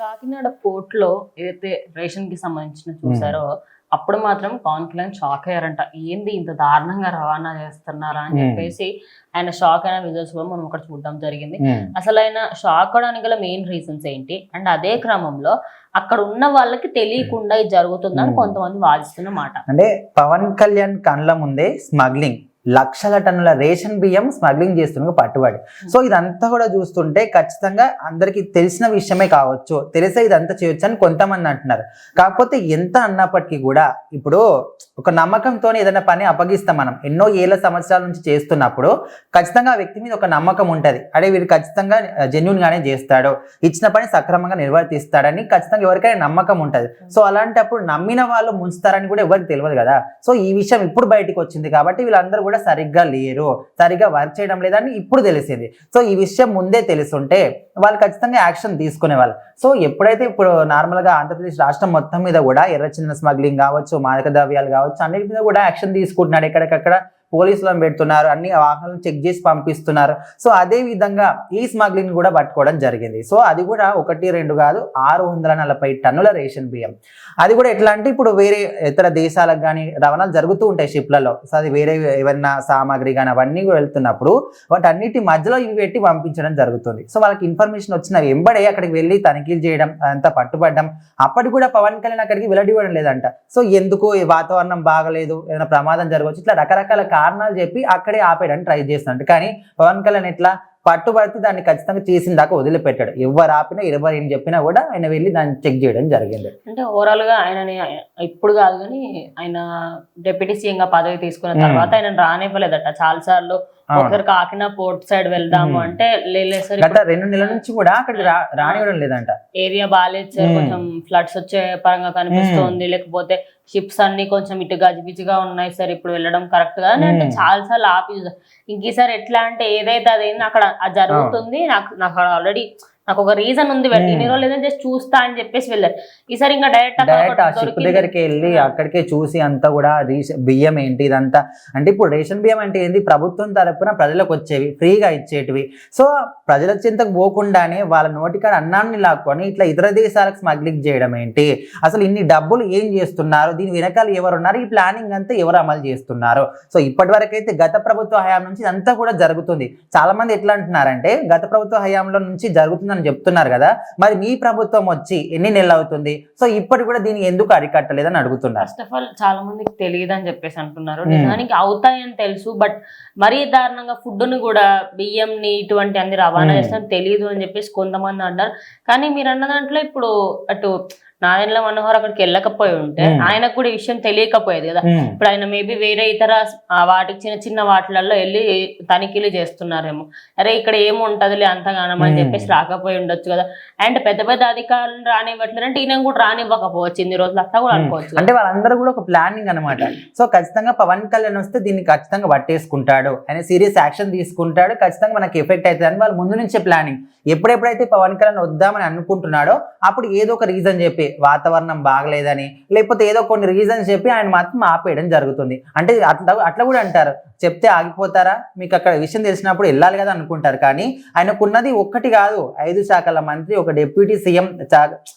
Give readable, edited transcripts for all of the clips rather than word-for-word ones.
కాకినాడ పోర్ట్‌లో ఏదైతే రేషన్‌కి సంబంధించిన చూసారో, అప్పుడు మాత్రం పవన్ కళ్యాణ్ షాక్ అయ్యారంట. ఏంది ఇంత దారుణంగా రవాణా చేస్తున్నారా అని చెప్పేసి ఆయన షాక్ అయిన విజువల్స్ కూడా మనం అక్కడ చూడడం జరిగింది. అసలు ఆయన షాక్ అవడానికి గల మెయిన్ రీజన్స్ ఏంటి? అండ్ అదే క్రమంలో అక్కడ ఉన్న వాళ్ళకి తెలియకుండా ఇది జరుగుతుందని కొంతమంది వాదిస్తున్న మాట. అంటే పవన్ కళ్యాణ్ కళ్ళ ముందే స్మగ్లింగ్ లక్షల టన్నుల రేషన్ బియ్యం స్మగ్లింగ్ చేస్తున్న పట్టుబడి. సో ఇదంతా కూడా చూస్తుంటే ఖచ్చితంగా అందరికి తెలిసిన విషయమే కావచ్చు, తెలిసే ఇదంతా చేయొచ్చు అని కొంతమంది అంటున్నారు. కాకపోతే ఎంత అన్నప్పటికీ కూడా ఇప్పుడు ఒక నమ్మకంతో ఏదైనా పని అప్పగిస్తాం, మనం ఎన్నో ఏళ్ళ సంవత్సరాల నుంచి చేస్తున్నప్పుడు ఖచ్చితంగా ఆ వ్యక్తి మీద ఒక నమ్మకం ఉంటుంది. అదే వీడు ఖచ్చితంగా జెన్యున్ గానే చేస్తాడు, ఇచ్చిన పని సక్రమంగా నిర్వర్తిస్తాడని ఖచ్చితంగా ఎవరికైనా నమ్మకం ఉంటుంది. సో అలాంటప్పుడు నమ్మిన వాళ్ళు ముంచుతారని కూడా ఎవరికి తెలియదు కదా. సో ఈ విషయం ఇప్పుడు బయటకు వచ్చింది కాబట్టి వీళ్ళందరూ కూడా సరిగ్గా లేరు, సరిగ్గా వర్క్ చేయడం లేదని ఇప్పుడు తెలిసింది. సో ఈ విషయం ముందే తెలుసుంటే వాళ్ళు ఖచ్చితంగా యాక్షన్ తీసుకునే వాళ్ళు. సో ఎప్పుడైతే ఇప్పుడు నార్మల్గా ఆంధ్రప్రదేశ్ రాష్ట్రం మొత్తం మీద కూడా ఎర్రచందన స్మగ్లింగ్ కావచ్చు, మాదక ద్రవ్యాలు కావచ్చు, అన్నిటి మీద కూడా యాక్షన్ తీసుకుంటున్నాడు. ఎక్కడికక్కడ పోలీసులను పెడుతున్నారు, అన్ని వాహనాలను చెక్ చేసి పంపిస్తున్నారు. సో అదే విధంగా ఈ స్మగ్లింగ్ కూడా పట్టుకోవడం జరిగింది. సో అది కూడా 1-2 కాదు, 640 టన్నుల రేషన్ బియ్యం. అది కూడా ఎట్లా అంటే ఇప్పుడు వేరే ఇతర దేశాలకు కానీ రవాణాలు జరుగుతూ ఉంటాయి షిప్లలో. సో అది వేరే ఏమన్నా సామాగ్రి కానీ అవన్నీ వెళ్తున్నప్పుడు వాటన్నిటి మధ్యలో ఇవి పెట్టి పంపించడం జరుగుతుంది. సో వాళ్ళకి ఇన్ఫర్మేషన్ వచ్చిన వెంబడే అక్కడికి వెళ్ళి తనిఖీలు చేయడం, అదంతా పట్టుబడ్డం. అప్పటికి కూడా పవన్ కళ్యాణ్ అక్కడికి వెల్లడివ్వడం లేదంట. సో ఎందుకు ఈ వాతావరణం బాగలేదు, ఏదైనా ప్రమాదం జరగవచ్చు, ఇట్లా రకరకాల కారణాలు చెప్పి అక్కడే ఆపేయడానికి ట్రై చేస్తున్నట్టు. కానీ పవన్ కళ్యాణ్ ఎట్లా పట్టుబడితే దాన్ని ఖచ్చితంగా చేసిన దాకా వదిలిపెట్టాడు. ఎవరు ఆపినా ఎవరు ఏం చెప్పినా కూడా ఆయన వెళ్ళి దాన్ని చెక్ చేయడం జరిగింది. అంటే ఓవరాల్ గా ఆయనని ఇప్పుడు కాదు కానీ ఆయన డిప్యూటీ సీఎం గా పదవి తీసుకున్న తర్వాత ఆయన రానివ్వలేదట. చాలా సార్లు ఒకరు కాకినా పోర్ట్ సైడ్ వెళ్దాము అంటే లేదు, గత 2 నెలల నుంచి కూడా అక్కడికి రానివ్వడం లేదంట. ఏరియా బాగాలేదు సార్, కొంచెం ఫ్లడ్స్ వచ్చే పరంగా కనిపిస్తుంది, లేకపోతే షిప్స్ అన్ని కొంచెం ఇటు గజిబిజిగా ఉన్నాయి సార్, ఇప్పుడు వెళ్ళడం కరెక్ట్ గా అంటే చాలా సార్లు ఆపి. ఇంకీసారి ఎట్లా అంటే ఏదైతే అదేంది అక్కడ జరుగుతుంది, నాకు ఆల్రెడీ నాకు ఒక రీజన్ ఉంది, ఇన్ని రోజులు లేదని జస్ట్ చూస్తా అని చెప్పేసి వెళ్ళారు. ఈసారి ఇంకా డైరెక్ట్ ఆ షిప్ దగ్గరికి వెళ్ళి అక్కడికే చూసి అంతా కూడా బియ్యం ఏంటి ఇదంతా. అంటే ఇప్పుడు రేషన్ బియ్యం అంటే ఏంటి, ప్రభుత్వం తరపున ప్రజలకు వచ్చేవి, ఫ్రీగా ఇచ్చేటివి. సో ప్రజల చింతకు పోకుండానే వాళ్ళ నోటికాడ అన్నాన్ని లాక్కొని ఇట్లా ఇతర దేశాలకు స్మగ్లింగ్ చేయడం ఏంటి, అసలు ఇన్ని డబ్బులు ఏం చేస్తున్నారు, దీని వెనకాల ఎవరున్నారు, ఈ ప్లానింగ్ అంతా ఎవరు అమలు చేస్తున్నారు. సో ఇప్పటి వరకు అయితే గత ప్రభుత్వ హయాం నుంచి ఇదంతా కూడా జరుగుతుంది. చాలా మంది ఎట్లా అంటున్నారంటే గత ప్రభుత్వ హయాంలో నుంచి జరుగుతుంది అని చెప్తున్నారు కదా, మరి మీ ప్రభుత్వం వచ్చి ఎన్ని నెలలు అవుతుంది, సో ఇప్పటి కూడా దీన్ని ఎందుకు అరికట్టలేదని అడుగుతున్నారు. ఫస్ట్ ఆఫ్ ఆల్ చాలా మందికి తెలియదు అని చెప్పేసి అంటున్నారు. నిజానికి అవుతాయని తెలుసు, బట్ మరీ దారుణంగా ఫుడ్ ని కూడా బియ్యంని ఇటువంటి అన్ని రవాణా చేస్తాను తెలియదు అని చెప్పేసి కొంతమంది అంటారు. కానీ మీరు అన్న దాంట్లో ఇప్పుడు అటు నాదెండ్ల మనోహర్ అక్కడికి వెళ్ళకపోయి ఉంటే ఆయనకు కూడా ఈ విషయం తెలియకపోయేది కదా. ఇప్పుడు ఆయన మేబీ వేరే ఇతర వాటికి చిన్న చిన్న వాటిలలో వెళ్ళి తనిఖీలు చేస్తున్నారేమో, అరే ఇక్కడ ఏముంటదిలే అంతగానం అని చెప్పేసి రాకపోయి ఉండొచ్చు కదా. అండ్ పెద్ద పెద్ద అధికారులు రానివ్వట్లేదంటే ఈయన కూడా రానివ్వకపోవచ్చు ఇన్ని రోజులు, అట్లా కూడా అనుకోవచ్చు. అంటే వాళ్ళందరూ కూడా ఒక ప్లానింగ్ అనమాట. సో ఖచ్చితంగా పవన్ కళ్యాణ్ వస్తే దీన్ని ఖచ్చితంగా పట్టేసుకుంటాడు, ఆయన సీరియస్ యాక్షన్ తీసుకుంటాడు, ఖచ్చితంగా మనకి ఎఫెక్ట్ అవుతుంది అని వాళ్ళు ముందు నుంచే ప్లానింగ్. ఎప్పుడెప్పుడైతే పవన్ కళ్యాణ్ వద్దామని అనుకుంటున్నాడో అప్పుడు ఏదో ఒక రీజన్ చెప్పి, వాతావరణం బాగలేదని లేకపోతే ఏదో కొన్ని రీజన్స్ చెప్పి ఆయన మాత్రం ఆపేయడం జరుగుతుంది. అంటే అట్లా కూడా అంటారు, చెప్తే ఆగిపోతారా, మీకు అక్కడ విషయం తెలిసినప్పుడు వెళ్ళాలి కదా అనుకుంటారు. కానీ ఆయనకున్నది ఒక్కటి కాదు, 5 శాఖల మంత్రి, ఒక డిప్యూటీ సీఎం.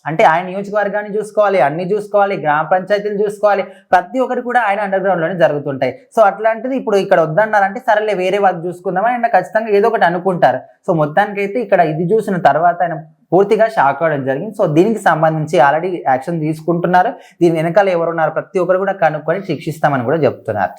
అంటే ఆయన నియోజకవర్గాన్ని చూసుకోవాలి, అన్ని చూసుకోవాలి, గ్రామ పంచాయతీలు చూసుకోవాలి, ప్రతి ఒక్కటి కూడా ఆయన అండర్ గ్రౌండ్ లోనే జరుగుతుంటాయి. సో అట్లాంటిది ఇప్పుడు ఇక్కడ వద్దన్నారంటే సరేలే వేరే వర్క్ చూసుకుందామని ఆయన ఖచ్చితంగా ఏదో ఒకటి అనుకుంటారు. సో మొత్తానికైతే ఇక్కడ ఇది చూసిన తర్వాత ఆయన పూర్తిగా షాక్ అవ్వడం జరిగింది. సో దీనికి సంబంధించి ఆల్రెడీ యాక్షన్ తీసుకుంటున్నారు. దీని వెనకాల ఎవరున్నారు ప్రతి ఒక్కరు కూడా కనుక్కొని శిక్షిస్తామని కూడా చెప్తున్నారు.